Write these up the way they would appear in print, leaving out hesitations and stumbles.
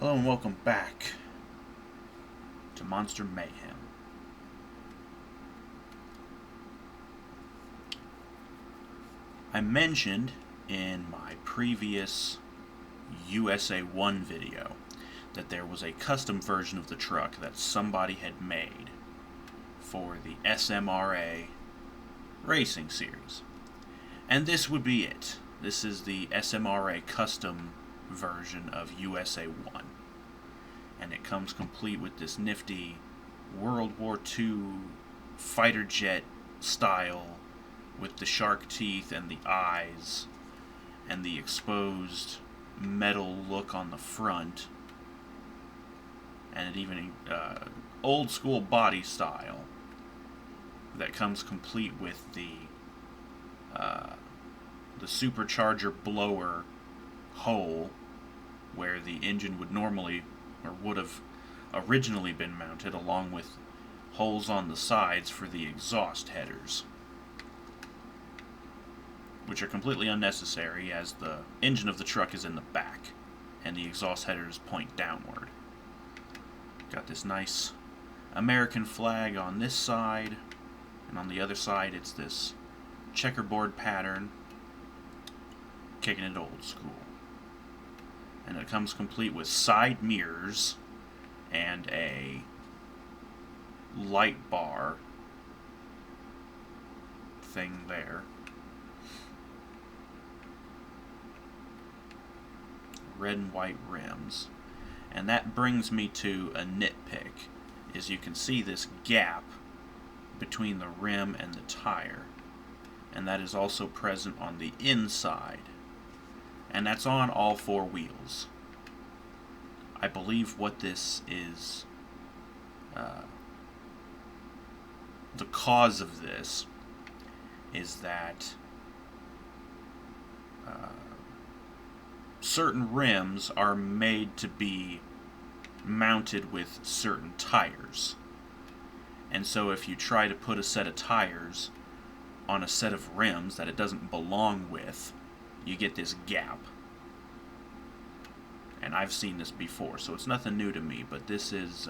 Hello and welcome back to Monster Mayhem. I mentioned in my previous USA-1 video that there was a custom version of the truck that somebody had made for the SMRA racing series. And this would be it. This is the SMRA custom version of USA-1. And it comes complete with this nifty World War II fighter jet style with the shark teeth and the eyes and the exposed metal look on the front, and it even old school body style that comes complete with the supercharger blower hole where the engine would normally or would have originally been mounted, along with holes on the sides for the exhaust headers, which are completely unnecessary as the engine of the truck is in the back and the exhaust headers point downward. Got this nice American flag on this side, and on the other side it's this checkerboard pattern, kicking it old school. And it comes complete with side mirrors and a light bar thing there. Red and white rims. And that brings me to a nitpick, is you can see this gap between the rim and the tire. And that is also present on the inside. And that's on all four wheels. I believe what this is, the cause of this is that certain rims are made to be mounted with certain tires. And so if you try to put a set of tires on a set of rims that it doesn't belong with, you get this gap. And I've seen this before, so it's nothing new to me, but this is,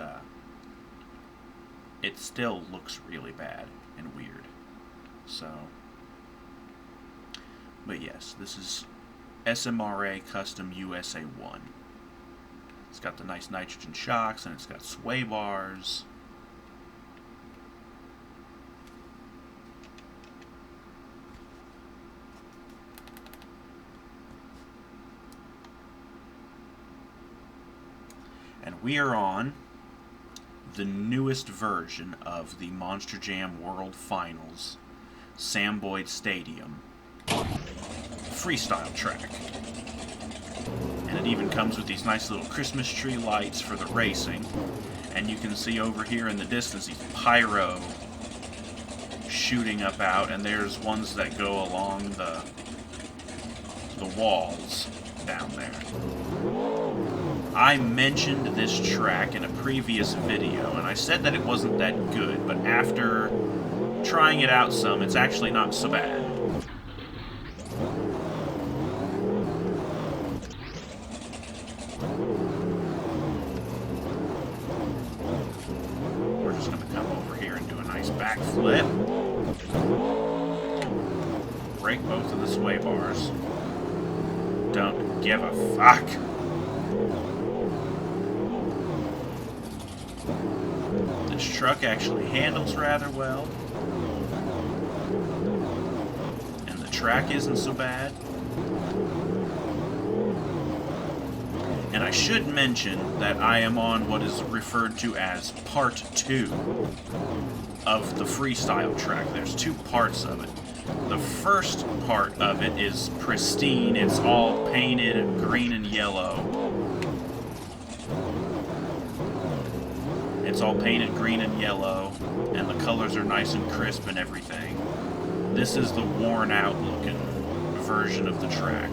it still looks really bad and weird. So, but yes, this is SMRA Custom USA-1. It's got the nice nitrogen shocks, and it's got sway bars. And we are on the newest version of the Monster Jam World Finals Sam Boyd Stadium freestyle track. And it even comes with these nice little Christmas tree lights for the racing. And you can see over here in the distance these pyro shooting up out, and there's ones that go along the walls down there. I mentioned this track in a previous video, and I said that it wasn't that good, but after trying it out some, it's actually not so bad. We're just going to come over here and do a nice backflip. Break both of the sway bars. Don't give a fuck. This truck actually handles rather well, and the track isn't so bad. And I should mention that I am on what is referred to as Part 2 of the freestyle track. There's two parts of it. The first part of it is pristine. It's all painted green and yellow. It's all painted green and yellow, and the colors are nice and crisp and everything. This is the worn out looking version of the track.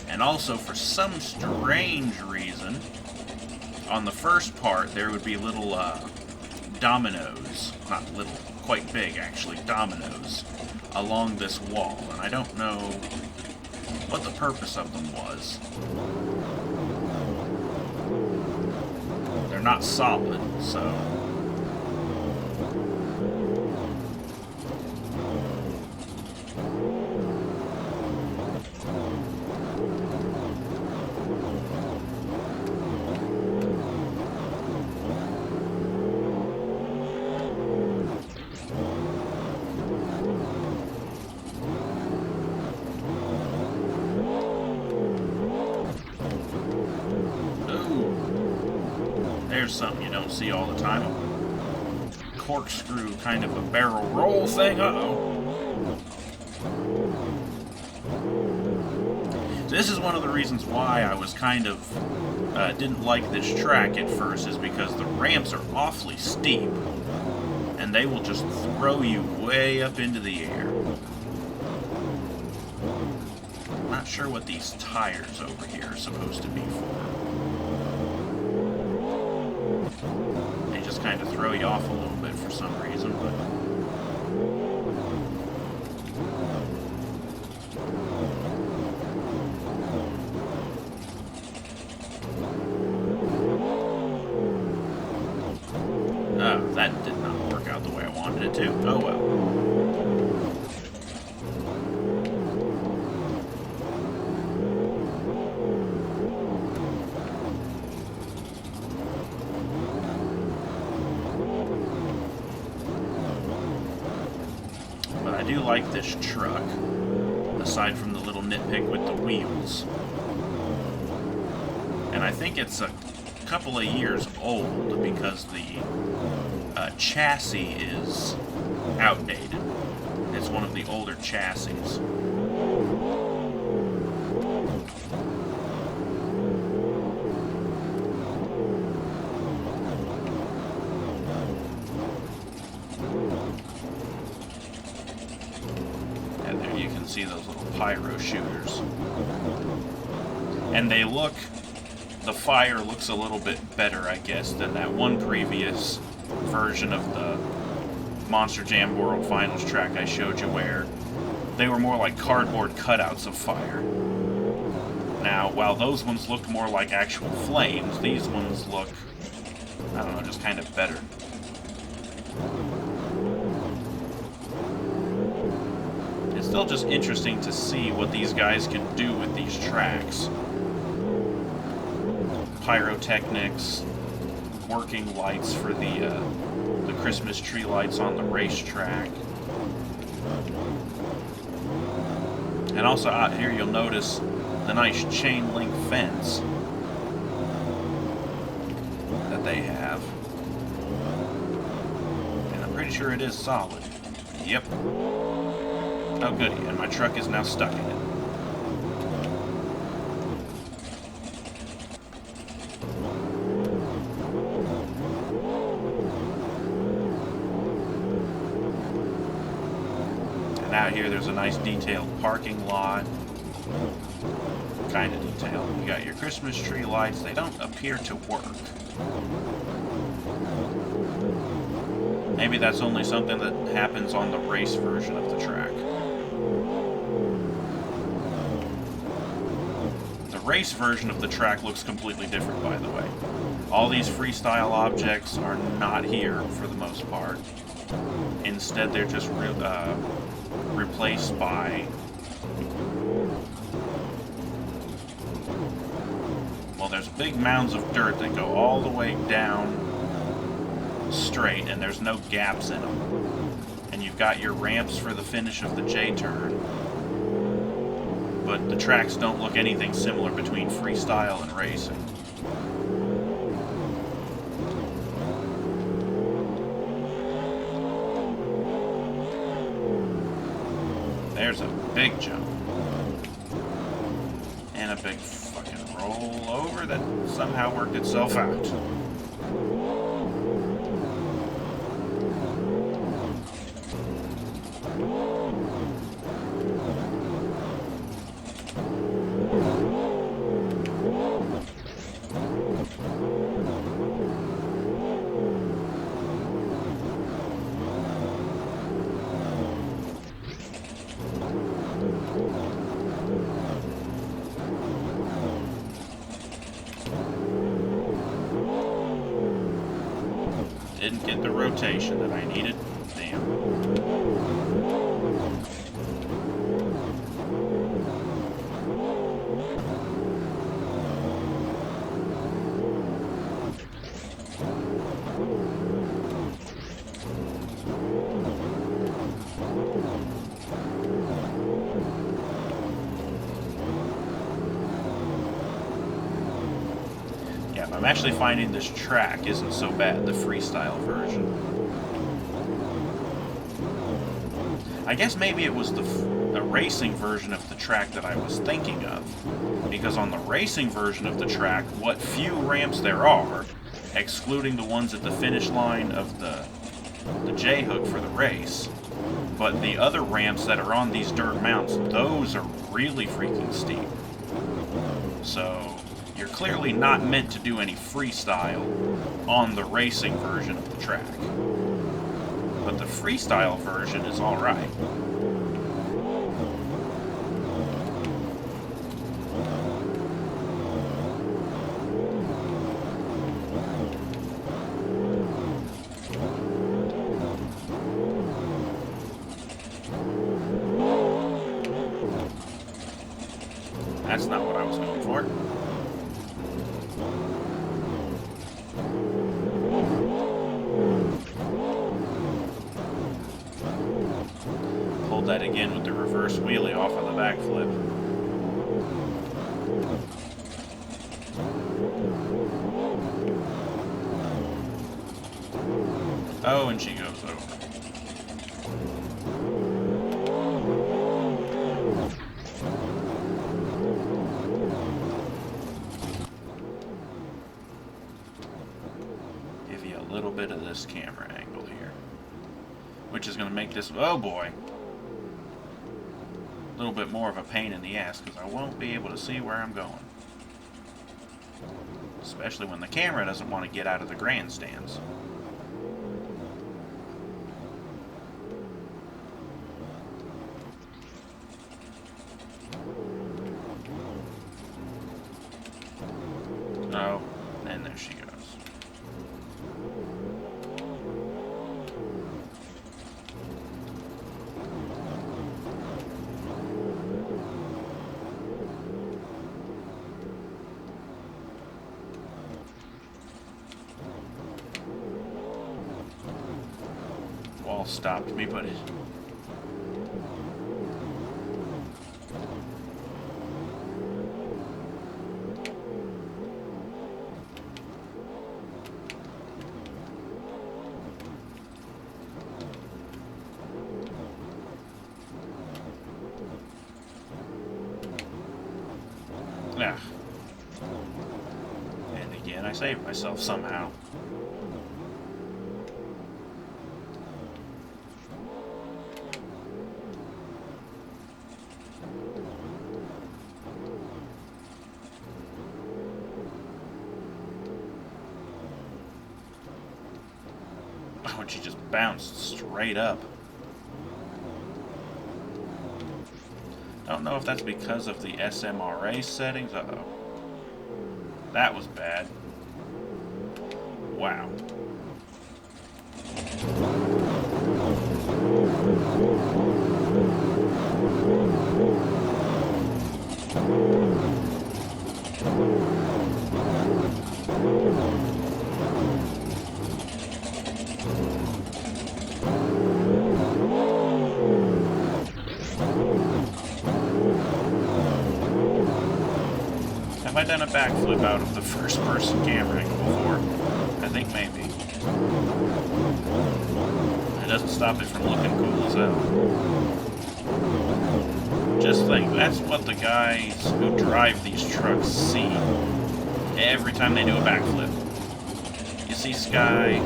And also, for some strange reason, on the first part there would be little dominoes, not little, quite big actually, dominoes along this wall, and I don't know what the purpose of them was. They're not solid, so... There's something you don't see all the time. A corkscrew, kind of a barrel roll thing. Uh-oh. So this is one of the reasons why I was kind of didn't like this track at first, is because the ramps are awfully steep, and they will just throw you way up into the air. I'm not sure what these tires over here are supposed to be for. They just kind of throw you off a little bit for some reason, but... Oh, that did not work out the way I wanted it to. Oh well. But I do like this truck, aside from the little nitpick with the wheels. And I think it's a couple of years old because the chassis is outdated. It's one of the older chassis. And there you can see those little pyro shooters. And they look... The fire looks a little bit better, I guess, than that one previous version of the Monster Jam World Finals track I showed you, where they were more like cardboard cutouts of fire. Now, while those ones looked more like actual flames, these ones look, I don't know, just kind of better. It's still just interesting to see what these guys can do with these tracks. Pyrotechnics, working lights for the Christmas tree lights on the racetrack. And also out here you'll notice the nice chain link fence that they have. And I'm pretty sure it is solid. Yep. Oh goody, and my truck is now stuck in it. Out here there's a nice detailed parking lot, kind of detailed. You got your Christmas tree lights. They don't appear to work. Maybe that's only something that happens on the race version of the track. The race version of the track looks completely different, by the way. All these freestyle objects are not here for the most part. Instead, they're just replaced by, well, there's big mounds of dirt that go all the way down straight, and there's no gaps in them. And you've got your ramps for the finish of the J-turn, but the tracks don't look anything similar between freestyle and racing. There's a big jump. And a big fucking roll over that somehow worked itself out. Didn't get the rotation that I needed. Damn. I'm actually finding this track isn't so bad, the freestyle version. I guess maybe it was the racing version of the track that I was thinking of. Because on the racing version of the track, what few ramps there are, excluding the ones at the finish line of the J-hook for the race, but the other ramps that are on these dirt mounts, those are really freaking steep. So you're clearly not meant to do any freestyle on the racing version of the track. But the freestyle version is alright. That's not what I was going for. Hold that again with the reverse wheelie off of the backflip. Oh, and she goes over. Give you a little bit of this camera angle here, which is going to make this, oh boy, a little bit more of a pain in the ass because I won't be able to see where I'm going. Especially when the camera doesn't want to get out of the grandstands. Oh, and there she goes. Wall stopped me, but it... Yeah. And again, I saved myself somehow. Oh, and she just bounced straight up. I don't know if that's because of the SMRA settings. Uh-oh. That was bad. Wow. Have I done a backflip out of the first-person camera angle before? I think maybe. It doesn't stop it from looking cool as hell. Just think, that's what the guys who drive these trucks see every time they do a backflip. You see Sky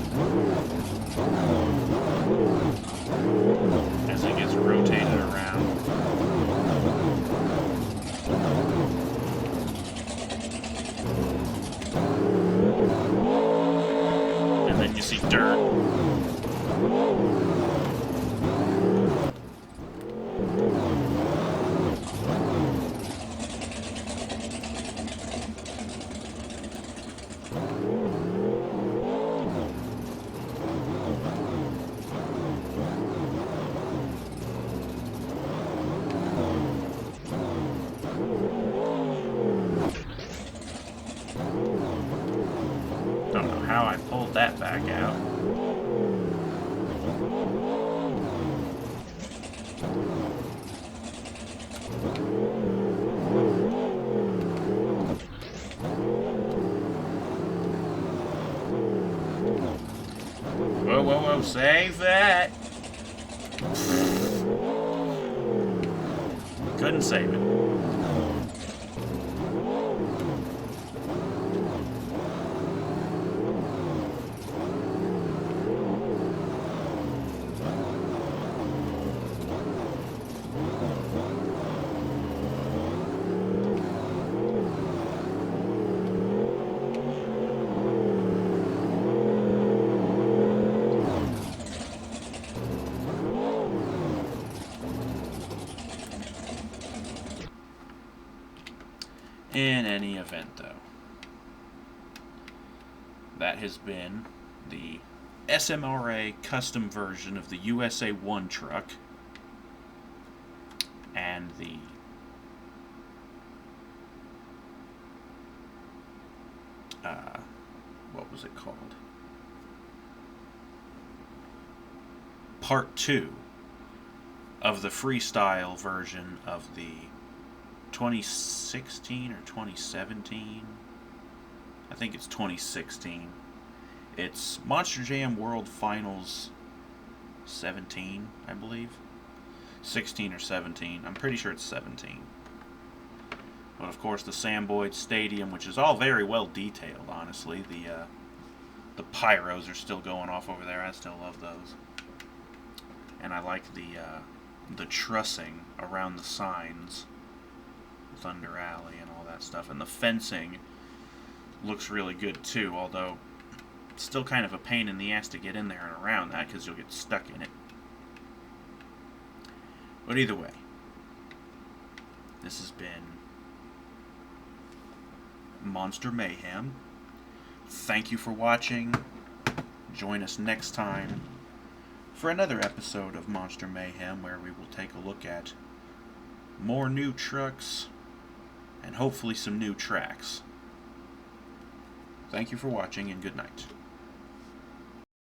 as it gets rotated around. And then you see dirt. that back out. Whoa, whoa, whoa, save that! Couldn't save it. In any event, though, that has been the SMRA custom version of the USA-1 truck and the what was it called? Part 2 of the freestyle version of the 2016 or 2017. I think it's 2016. It's Monster Jam World Finals 17, I believe. 16 or 17. I'm pretty sure it's 17. But of course the Sam Boyd Stadium, which is all very well detailed, honestly. The pyros are still going off over there. I still love those. And I like the trussing around the signs. Thunder Alley and all that stuff, and the fencing looks really good too, although it's still kind of a pain in the ass to get in there and around that because you'll get stuck in it. But either way, this has been Monster Mayhem. Thank you for watching. Join us next time for another episode of Monster Mayhem, where we will take a look at more new trucks and hopefully some new tracks. Thank you for watching, and good night.